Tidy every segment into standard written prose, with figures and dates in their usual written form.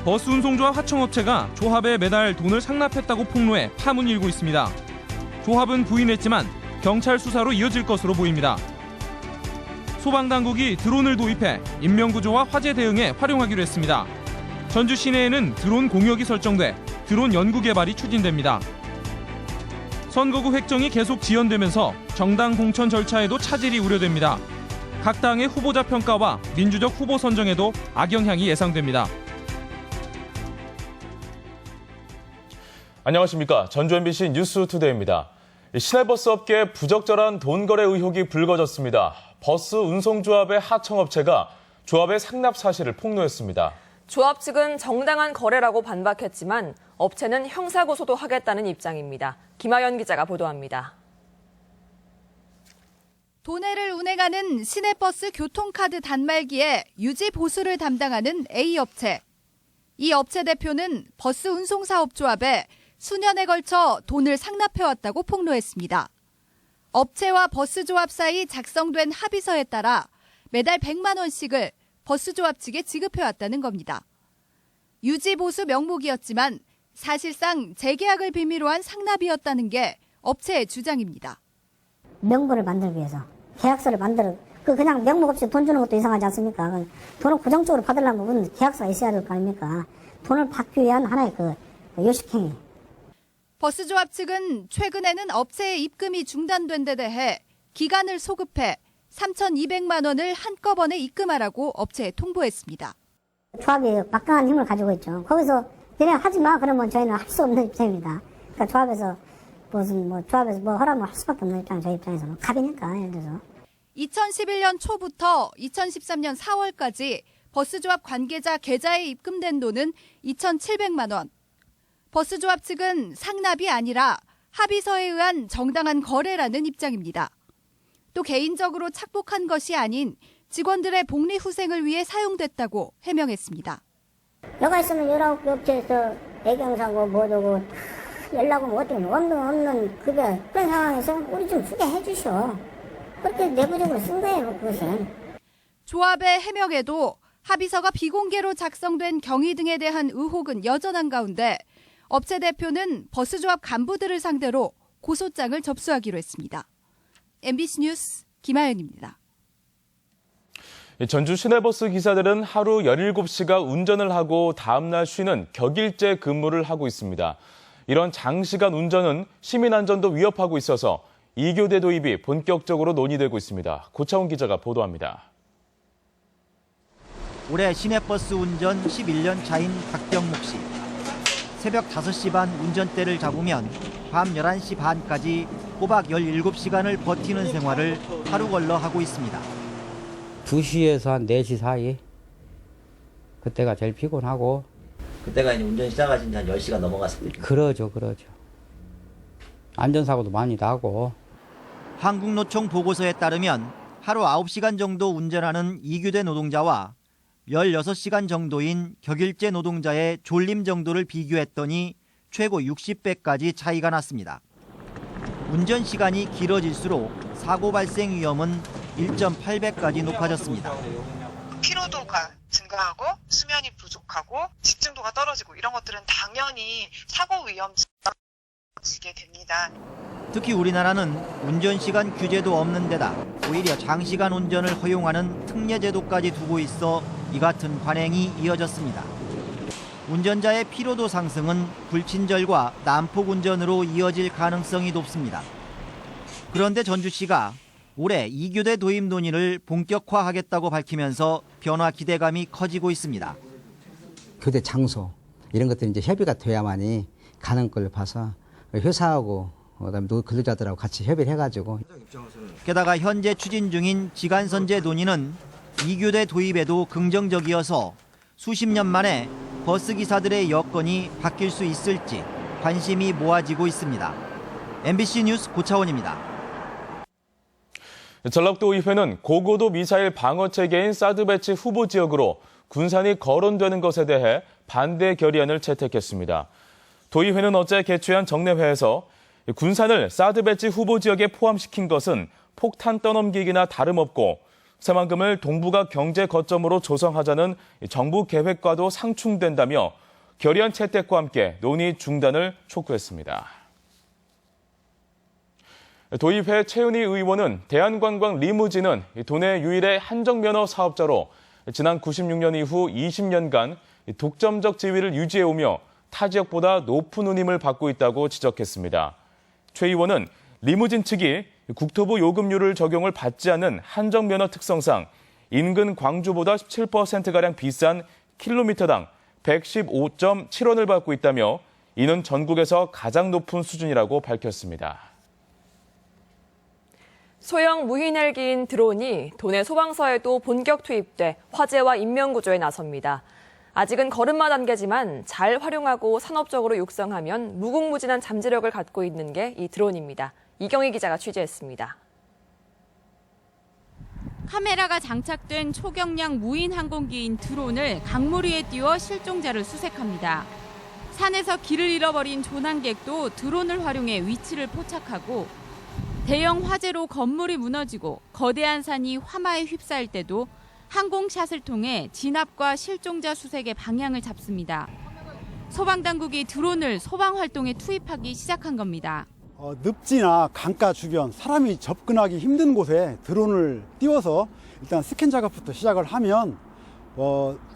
버스 운송조합 하청업체가 조합에 매달 돈을 상납했다고 폭로해 파문이 일고 있습니다. 조합은 부인했지만 경찰 수사로 이어질 것으로 보입니다. 소방당국이 드론을 도입해 인명구조와 화재 대응에 활용하기로 했습니다. 전주 시내에는 드론 공역이 설정돼 드론 연구 개발이 추진됩니다. 선거구 획정이 계속 지연되면서 정당 공천 절차에도 차질이 우려됩니다. 각 당의 후보자 평가와 민주적 후보 선정에도 악영향이 예상됩니다. 안녕하십니까. 전주 MBC 뉴스투데이입니다. 시내버스 업계에 부적절한 돈 거래 의혹이 불거졌습니다. 버스 운송조합의 하청업체가 조합의 상납 사실을 폭로했습니다. 조합 측은 정당한 거래라고 반박했지만 업체는 형사고소도 하겠다는 입장입니다. 김하연 기자가 보도합니다. 도내를 운행하는 시내버스 교통카드 단말기에 유지 보수를 담당하는 A업체. 이 업체 대표는 버스 운송사업조합에 수년에 걸쳐 돈을 상납해왔다고 폭로했습니다. 업체와 버스조합 사이 작성된 합의서에 따라 매달 100만 원씩을 버스조합 측에 지급해왔다는 겁니다. 유지보수 명목이었지만 사실상 재계약을 빌미로 한 상납이었다는 게 업체의 주장입니다. 명분을 만들기 위해서 계약서를 그냥 명목 없이 돈 주는 것도 이상하지 않습니까? 돈을 고정적으로 받으려면 부분 계약서가 있어야 될 거 아닙니까? 돈을 받기 위한 하나의 요식행위. 버스조합 측은 최근에는 업체의 입금이 중단된 데 대해 기간을 소급해 3,200만 원을 한꺼번에 입금하라고 업체에 통보했습니다. 조합이 막강한 힘을 가지고 있죠. 거기서 너네 하지 마 그러면 저희는 할 수 없는 입장입니다. 그러니까 조합에서 허락을 할 수밖에 없는 입장, 저희 입장에서는 갑이니까 예를 들어서. 2011년 초부터 2013년 4월까지 버스조합 관계자 계좌에 입금된 돈은 2,700만 원. 버스조합 측은 상납이 아니라 합의서에 의한 정당한 거래라는 입장입니다. 또 개인적으로 착복한 것이 아닌 직원들의 복리후생을 위해 사용됐다고 해명했습니다. 여가 있으면 19개 업체에서 애경사고 뭐저고 연락은 어떻게 없는 급여 그런 상황에서 우리 좀 주게 해주셔. 그렇게 내부적으로 쓴 거예요, 그것은. 조합의 해명에도 합의서가 비공개로 작성된 경위 등에 대한 의혹은 여전한 가운데 업체 대표는 버스조합 간부들을 상대로 고소장을 접수하기로 했습니다. MBC 뉴스 김하연입니다. 전주 시내버스 기사들은 하루 17시간 운전을 하고 다음날 쉬는 격일제 근무를 하고 있습니다. 이런 장시간 운전은 시민 안전도 위협하고 있어서 2교대 도입이 본격적으로 논의되고 있습니다. 고차원 기자가 보도합니다. 올해 시내버스 운전 11년 차인 박병목 씨. 새벽 5시 반 운전대를 잡으면 밤 11시 반까지 꼬박 17시간을 버티는 생활을 하루 걸러 하고 있습니다. 2시에서 한 4시 사이. 그때가 제일 피곤하고. 그때가 이제 운전 시작하신 지 한 10시간 넘어갔을 때. 그러죠. 안전사고도 많이 나고. 한국노총 보고서에 따르면 하루 9시간 정도 운전하는 2교대 노동자와 16시간 정도인 격일제 노동자의 졸림 정도를 비교했더니 최고 60배까지 차이가 났습니다. 운전 시간이 길어질수록 사고 발생 위험은 1.8배까지 높아졌습니다. 피로도가 증가하고 수면이 부족하고 집중도가 떨어지고 이런 것들은 당연히 사고 위험지가 지게 됩니다. 특히 우리나라는 운전 시간 규제도 없는 데다 오히려 장시간 운전을 허용하는 특례 제도까지 두고 있어 이 같은 관행이 이어졌습니다. 운전자의 피로도 상승은 불친절과 난폭 운전으로 이어질 가능성이 높습니다. 그런데 전주시가 올해 2교대 도입 논의를 본격화하겠다고 밝히면서 변화 기대감이 커지고 있습니다. 교대 장소 이런 것들이 이제 협의가 돼야만이 가는 걸 봐서 회사하고 그다음에 근로자들하고 같이 협의를 해가지고. 게다가 현재 추진 중인 지간선제 논의는 2교대 도입에도 긍정적이어서 수십 년 만에 버스 기사들의 여건이 바뀔 수 있을지 관심이 모아지고 있습니다. MBC 뉴스 고차원입니다. 전라도의회는 고고도 미사일 방어 체계인 사드 배치 후보 지역으로 군산이 거론되는 것에 대해 반대 결의안을 채택했습니다. 도의회는 어제 개최한 정례회에서 군산을 사드 배치 후보 지역에 포함시킨 것은 폭탄 떠넘기기나 다름없고 새만금을 동북아 경제 거점으로 조성하자는 정부 계획과도 상충된다며 결의안 채택과 함께 논의 중단을 촉구했습니다. 도의회 최은희 의원은 대한관광 리무진은 도내 유일의 한정면허 사업자로 지난 96년 이후 20년간 독점적 지위를 유지해오며 타 지역보다 높은 운임을 받고 있다고 지적했습니다. 최 의원은 리무진 측이 국토부 요금률을 적용을 받지 않은 한정면허 특성상 인근 광주보다 17%가량 비싼 킬로미터당 115.7원을 받고 있다며 이는 전국에서 가장 높은 수준이라고 밝혔습니다. 소형 무인 헬기인 드론이 도내 소방서에도 본격 투입돼 화재와 인명구조에 나섭니다. 아직은 걸음마 단계지만 잘 활용하고 산업적으로 육성하면 무궁무진한 잠재력을 갖고 있는 게 이 드론입니다. 이경희 기자가 취재했습니다. 카메라가 장착된 초경량 무인 항공기인 드론을 강물 위에 띄워 실종자를 수색합니다. 산에서 길을 잃어버린 조난객도 드론을 활용해 위치를 포착하고 대형 화재로 건물이 무너지고 거대한 산이 화마에 휩싸일 때도 항공샷을 통해 진압과 실종자 수색의 방향을 잡습니다. 소방당국이 드론을 소방활동에 투입하기 시작한 겁니다. 늪지나 강가 주변 사람이 접근하기 힘든 곳에 드론을 띄워서 일단 스캔 작업부터 시작을 하면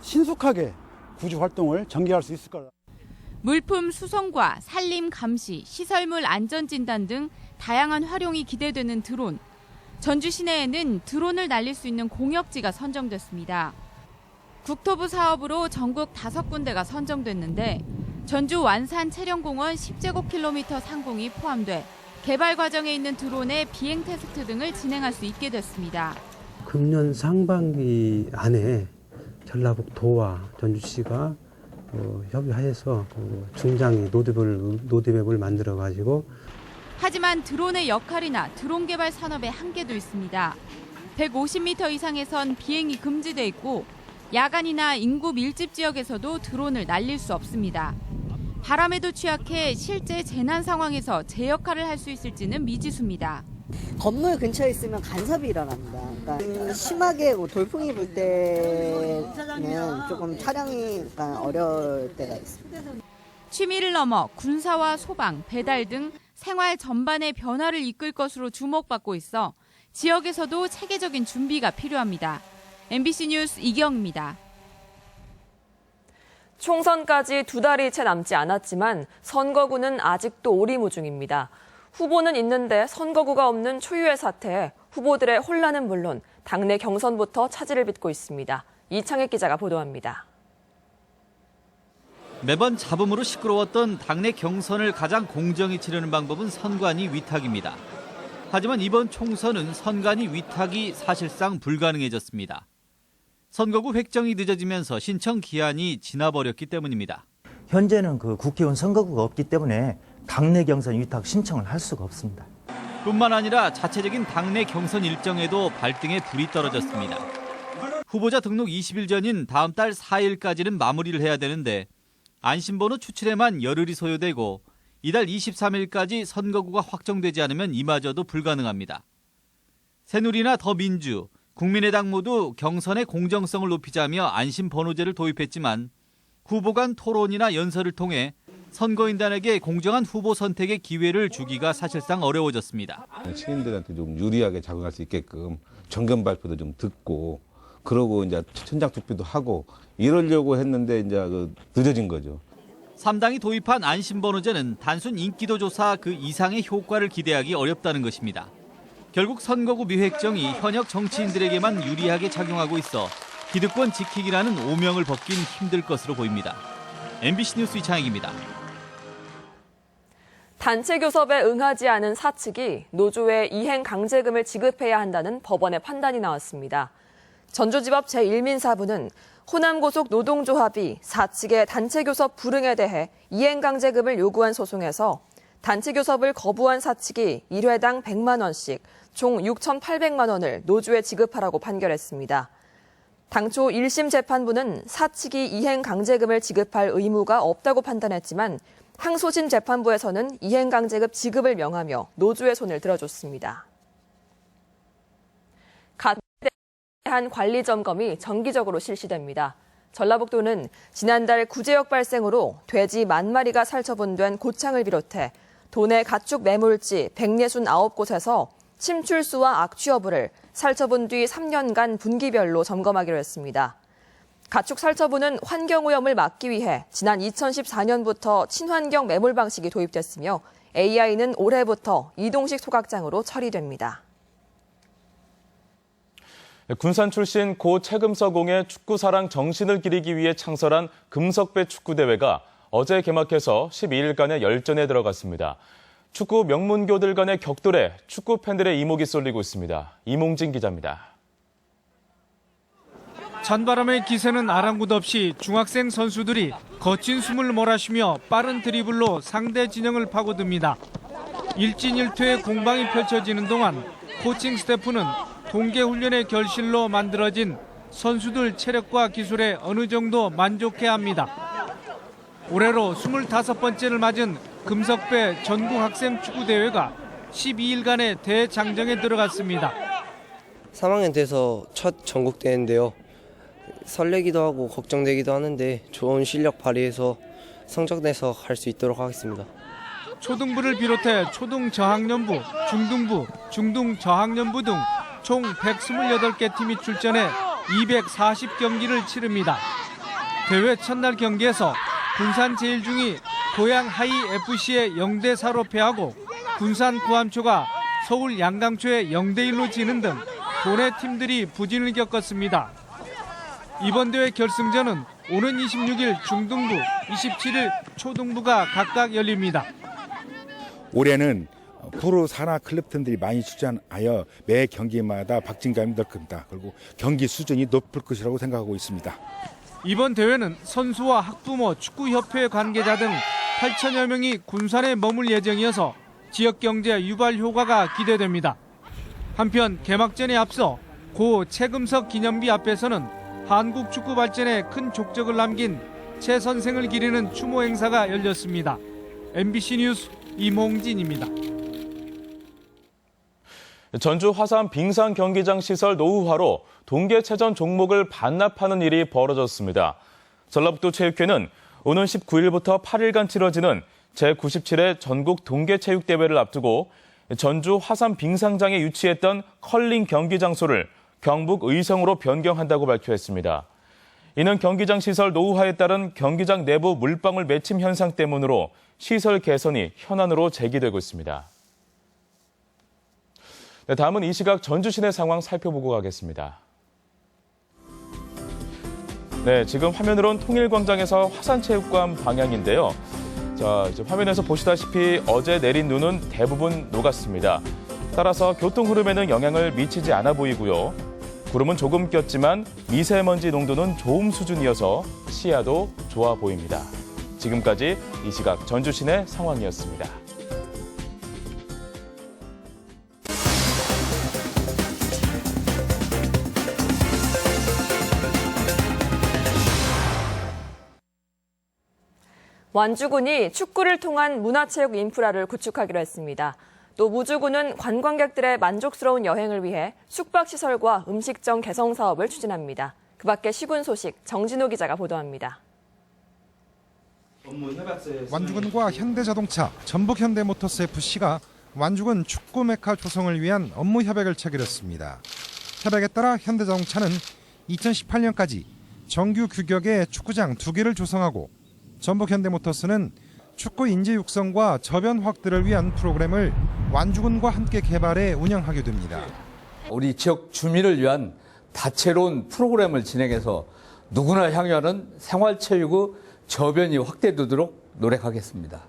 신속하게 구조 활동을 전개할 수 있을 거다. 물품 수송과 산림 감시, 시설물 안전 진단 등 다양한 활용이 기대되는 드론. 전주 시내에는 드론을 날릴 수 있는 공역지가 선정됐습니다. 국토부 사업으로 전국 5군데가 선정됐는데 전주 완산 체령공원 10제곱킬로미터 상공이 포함돼 개발 과정에 있는 드론의 비행 테스트 등을 진행할 수 있게 됐습니다. 금년 상반기 안에 전라북도와 전주시가 협의하여서 중장기 로드맵을 만들어가지고 하지만 드론의 역할이나 드론 개발 산업의 한계도 있습니다. 150m 이상에선 비행이 금지돼 있고 야간이나 인구 밀집 지역에서도 드론을 날릴 수 없습니다. 바람에도 취약해 실제 재난 상황에서 제 역할을 할 수 있을지는 미지수입니다. 건물 근처에 있으면 간섭이 일어납니다. 그러니까 심하게 돌풍이 불 때는 조금 촬영이 어려울 때가 있습니다. 취미를 넘어 군사와 소방, 배달 등 생활 전반의 변화를 이끌 것으로 주목받고 있어 지역에서도 체계적인 준비가 필요합니다. MBC 뉴스 이경입니다. 총선까지 2달이 채 남지 않았지만 선거구는 아직도 오리무중입니다. 후보는 있는데 선거구가 없는 초유의 사태에 후보들의 혼란은 물론 당내 경선부터 차질을 빚고 있습니다. 이창익 기자가 보도합니다. 매번 잡음으로 시끄러웠던 당내 경선을 가장 공정히 치르는 방법은 선관위 위탁입니다. 하지만 이번 총선은 선관위 위탁이 사실상 불가능해졌습니다. 선거구 획정이 늦어지면서 신청 기한이 지나버렸기 때문입니다. 현재는 국회의원 선거구가 없기 때문에 당내 경선 위탁 신청을 할 수가 없습니다. 뿐만 아니라 자체적인 당내 경선 일정에도 발등에 불이 떨어졌습니다. 후보자 등록 20일 전인 다음 달 4일까지는 마무리를 해야 되는데 안심번호 추출에만 열흘이 소요되고 이달 23일까지 선거구가 확정되지 않으면 이마저도 불가능합니다. 새누리나 더민주, 국민의당 모두 경선의 공정성을 높이자며 안심번호제를 도입했지만 후보 간 토론이나 연설을 통해 선거인단에게 공정한 후보 선택의 기회를 주기가 사실상 어려워졌습니다. 시민들한테 좀 유리하게 작용할 수 있게끔 정견 발표도 좀 듣고 그러고 이제 현장 투표도 하고 이러려고 했는데 이제 늦어진 거죠. 3당이 도입한 안심번호제는 단순 인기도 조사 그 이상의 효과를 기대하기 어렵다는 것입니다. 결국 선거구 미획정이 현역 정치인들에게만 유리하게 작용하고 있어 기득권 지키기라는 오명을 벗긴 힘들 것으로 보입니다. MBC 뉴스 이창익입니다. 단체 교섭에 응하지 않은 사측이 노조에 이행 강제금을 지급해야 한다는 법원의 판단이 나왔습니다. 전주지법 제1민사부는 호남고속 노동조합이 사측의 단체 교섭 불응에 대해 이행 강제금을 요구한 소송에서 단체 교섭을 거부한 사측이 1회당 100만 원씩 총 6,800만 원을 노조에 지급하라고 판결했습니다. 당초 1심 재판부는 사측이 이행 강제금을 지급할 의무가 없다고 판단했지만 항소심 재판부에서는 이행 강제금 지급을 명하며 노조의 손을 들어줬습니다. 대한 관리 점검이 정기적으로 실시됩니다. 전라북도는 지난달 구제역 발생으로 돼지 10,000마리가 살처분된 고창을 비롯해 도내 가축 매물지 169곳에서 침출수와 악취 여부를 살처분 뒤 3년간 분기별로 점검하기로 했습니다. 가축 살처분은 환경오염을 막기 위해 지난 2014년부터 친환경 매몰 방식이 도입됐으며 AI는 올해부터 이동식 소각장으로 처리됩니다. 군산 출신 고 최금석공의 축구사랑 정신을 기리기 위해 창설한 금석배 축구대회가 어제 개막해서 12일간의 열전에 들어갔습니다. 축구 명문교들 간의 격돌에 축구 팬들의 이목이 쏠리고 있습니다. 이몽진 기자입니다. 찬바람의 기세는 아랑곳 없이 중학생 선수들이 거친 숨을 몰아쉬며 빠른 드리블로 상대 진영을 파고듭니다. 일진일퇴의 공방이 펼쳐지는 동안 코칭 스태프는 동계훈련의 결실로 만들어진 선수들 체력과 기술에 어느 정도 만족해합니다. 올해로 25번째를 맞은 금석배 전국학생 축구대회가 12일간의 대장정에 들어갔습니다. 3학년 돼서 첫 전국대회인데요. 설레기도 하고 걱정되기도 하는데 좋은 실력 발휘해서 성적 내서 갈 수 있도록 하겠습니다. 초등부를 비롯해 초등 저학년부, 중등부, 중등 저학년부 등 총 128개 팀이 출전해 240경기를 치릅니다. 대회 첫날 경기에서 군산 제일중이 고양 하이FC에 0대4로 패하고 군산 구암초가 서울 양강초에 0대1로 지는 등 도내 팀들이 부진을 겪었습니다. 이번 대회 결승전은 오는 26일 중등부, 27일 초등부가 각각 열립니다. 올해는 프로 산하 클럽팀들이 많이 출전하여 매 경기마다 박진감이 늘 겁니다. 그리고 경기 수준이 높을 것이라고 생각하고 있습니다. 이번 대회는 선수와 학부모, 축구협회 관계자 등 8천여 명이 군산에 머물 예정이어서 지역 경제 유발 효과가 기대됩니다. 한편 개막전에 앞서 고 최금석 기념비 앞에서는 한국 축구 발전에 큰 족적을 남긴 최 선생을 기리는 추모 행사가 열렸습니다. MBC 뉴스 이몽진입니다. 전주 화산 빙상 경기장 시설 노후화로 동계체전 종목을 반납하는 일이 벌어졌습니다. 전라북도 체육회는 오는 19일부터 8일간 치러지는 제97회 전국 동계체육대회를 앞두고 전주 화산 빙상장에 유치했던 컬링 경기 장소를 경북 의성으로 변경한다고 발표했습니다. 이는 경기장 시설 노후화에 따른 경기장 내부 물방울 맺힘 현상 때문으로 시설 개선이 현안으로 제기되고 있습니다. 네, 다음은 이 시각 전주 시내 상황 살펴보고 가겠습니다. 네, 지금 화면으론 통일광장에서 화산체육관 방향인데요. 자, 이제 화면에서 보시다시피 어제 내린 눈은 대부분 녹았습니다. 따라서 교통 흐름에는 영향을 미치지 않아 보이고요. 구름은 조금 꼈지만 미세먼지 농도는 좋음 수준이어서 시야도 좋아 보입니다. 지금까지 이 시각 전주 시내 상황이었습니다. 완주군이 축구를 통한 문화체육 인프라를 구축하기로 했습니다. 또 무주군은 관광객들의 만족스러운 여행을 위해 숙박시설과 음식점 개성 사업을 추진합니다. 그 밖에 시군 소식 정진호 기자가 보도합니다. 완주군과 현대자동차, 전북현대모터스 FC가 완주군 축구 메카 조성을 위한 업무 협약을 체결했습니다. 협약에 따라 현대자동차는 2018년까지 정규 규격의 축구장 2개를 조성하고 전북현대모터스는 축구 인재 육성과 저변 확대를 위한 프로그램을 완주군과 함께 개발해 운영하게 됩니다. 우리 지역 주민을 위한 다채로운 프로그램을 진행해서 누구나 향유하는 생활체육의 저변이 확대되도록 노력하겠습니다.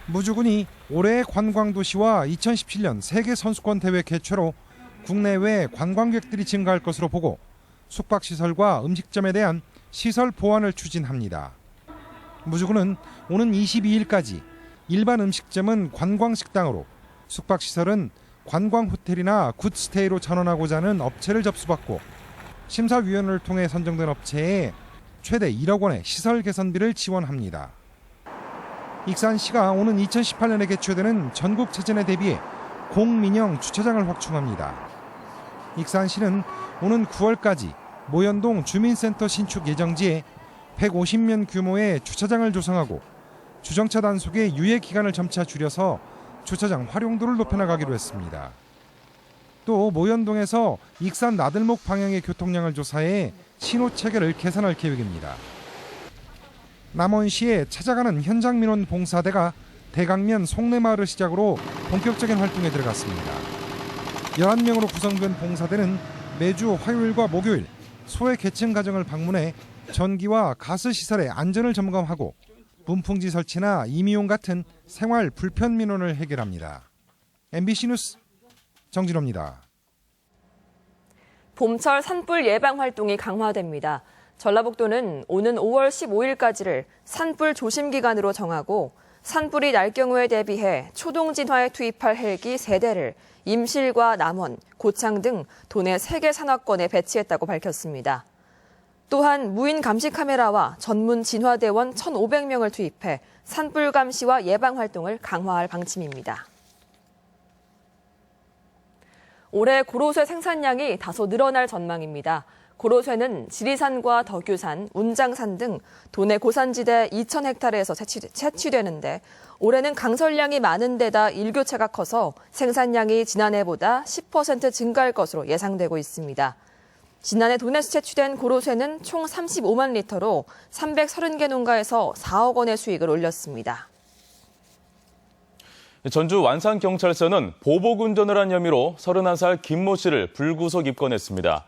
무주군이 올해의 관광도시와 2017년 세계선수권 대회 개최로 국내외 관광객들이 증가할 것으로 보고 숙박시설과 음식점에 대한 시설 보완을 추진합니다. 무주군은 오는 22일까지 일반 음식점은 관광식당으로, 숙박시설은 관광호텔이나 굿스테이로 전환하고자 하는 업체를 접수받고 심사위원회를 통해 선정된 업체에 최대 1억 원의 시설 개선비를 지원합니다. 익산시가 오는 2018년에 개최되는 전국체전에 대비해 공민영 주차장을 확충합니다. 익산시는 오는 9월까지 모현동 주민센터 신축 예정지에 150면 규모의 주차장을 조성하고 주정차 단속의 유예 기간을 점차 줄여서 주차장 활용도를 높여나가기로 했습니다. 또 모현동에서 익산 나들목 방향의 교통량을 조사해 신호 체계를 개선할 계획입니다. 남원시에 찾아가는 현장 민원 봉사대가 대강면 송내마을을 시작으로 본격적인 활동에 들어갔습니다. 11명으로 구성된 봉사대는 매주 화요일과 목요일 소외 계층 가정을 방문해 전기와 가스 시설의 안전을 점검하고 문풍지 설치나 임의용 같은 생활 불편 민원을 해결합니다. MBC 뉴스 정진호입니다. 봄철 산불 예방 활동이 강화됩니다. 전라북도는 오는 5월 15일까지를 산불 조심 기간으로 정하고 산불이 날 경우에 대비해 초동 진화에 투입할 헬기 3대를 임실과 남원, 고창 등 도내 3개 산악권에 배치했다고 밝혔습니다. 또한 무인 감시 카메라와 전문 진화대원 1,500명을 투입해 산불 감시와 예방 활동을 강화할 방침입니다. 올해 고로쇠 생산량이 다소 늘어날 전망입니다. 고로쇠는 지리산과 덕유산, 운장산 등 도내 고산지대 2,000헥타르에서 채취되는데 올해는 강설량이 많은 데다 일교차가 커서 생산량이 지난해보다 10% 증가할 것으로 예상되고 있습니다. 지난해 도내에서 채취된 고로쇠는 총 35만 리터로 330개 농가에서 4억 원의 수익을 올렸습니다. 전주 완산경찰서는 보복운전을 한 혐의로 31살 김모 씨를 불구속 입건했습니다.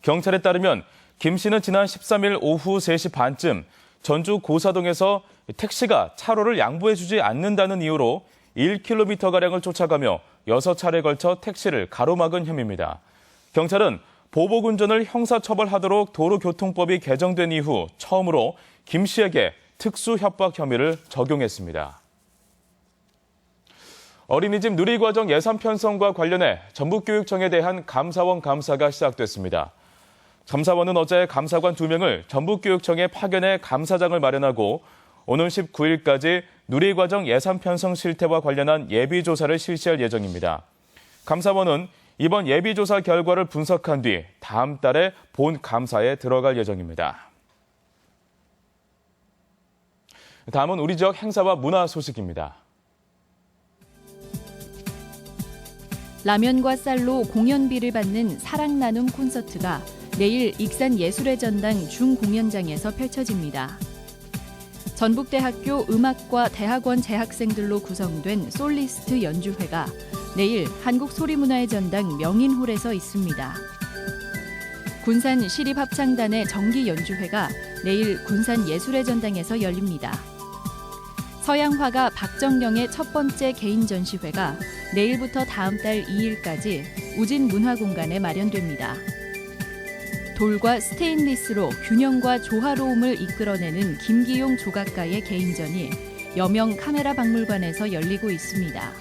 경찰에 따르면 김 씨는 지난 13일 오후 3시 반쯤 전주 고사동에서 택시가 차로를 양보해주지 않는다는 이유로 1km가량을 쫓아가며 6차례에 걸쳐 택시를 가로막은 혐의입니다. 경찰은 보복운전을 형사처벌하도록 도로교통법이 개정된 이후 처음으로 김 씨에게 특수협박 혐의를 적용했습니다. 어린이집 누리과정 예산 편성과 관련해 전북교육청에 대한 감사원 감사가 시작됐습니다. 감사원은 어제 감사관 2명을 전북교육청에 파견해 감사장을 마련하고 오는 19일까지 누리과정 예산 편성 실태와 관련한 예비조사를 실시할 예정입니다. 감사원은 이번 예비조사 결과를 분석한 뒤 다음 달에 본 감사에 들어갈 예정입니다. 다음은 우리 지역 행사와 문화 소식입니다. 라면과 쌀로 공연비를 받는 사랑 나눔 콘서트가 내일 익산 예술의 전당 중공연장에서 펼쳐집니다. 전북대학교 음악과 대학원 재학생들로 구성된 솔리스트 연주회가 내일 한국소리문화의 전당 명인홀에서 있습니다. 군산 시립합창단의 정기 연주회가 내일 군산 예술의 전당에서 열립니다. 서양화가 박정경의 첫 번째 개인 전시회가 내일부터 다음 달 2일까지 우진문화공간에 마련됩니다. 돌과 스테인리스로 균형과 조화로움을 이끌어내는 김기용 조각가의 개인전이 여명 카메라 박물관에서 열리고 있습니다.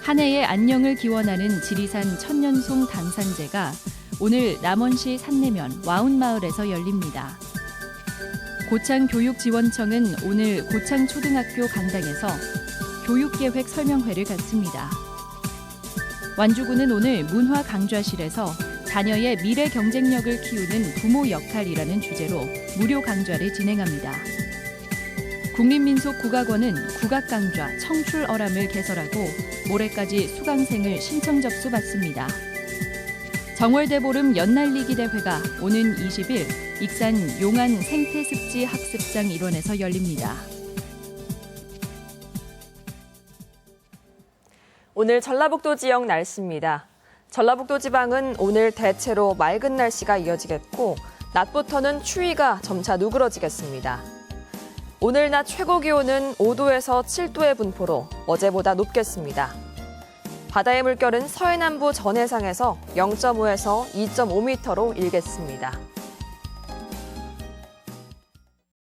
한 해의 안녕을 기원하는 지리산 천년송 당산제가 오늘 남원시 산내면 와운마을에서 열립니다. 고창교육지원청은 오늘 고창초등학교 강당에서 교육계획 설명회를 갖습니다. 완주군은 오늘 문화강좌실에서 자녀의 미래 경쟁력을 키우는 부모 역할이라는 주제로 무료 강좌를 진행합니다. 국립민속국악원은 국악강좌 청출어람을 개설하고 모레까지 수강생을 신청 접수 받습니다. 정월대보름 연날리기 대회가 오는 20일 익산 용안 생태습지 학습장 일원에서 열립니다. 오늘 전라북도 지역 날씨입니다. 전라북도 지방은 오늘 대체로 맑은 날씨가 이어지겠고 낮부터는 추위가 점차 누그러지겠습니다. 오늘 낮 최고 기온은 5도에서 7도의 분포로 어제보다 높겠습니다. 바다의 물결은 서해남부 전해상에서 0.5에서 2.5m로 일겠습니다.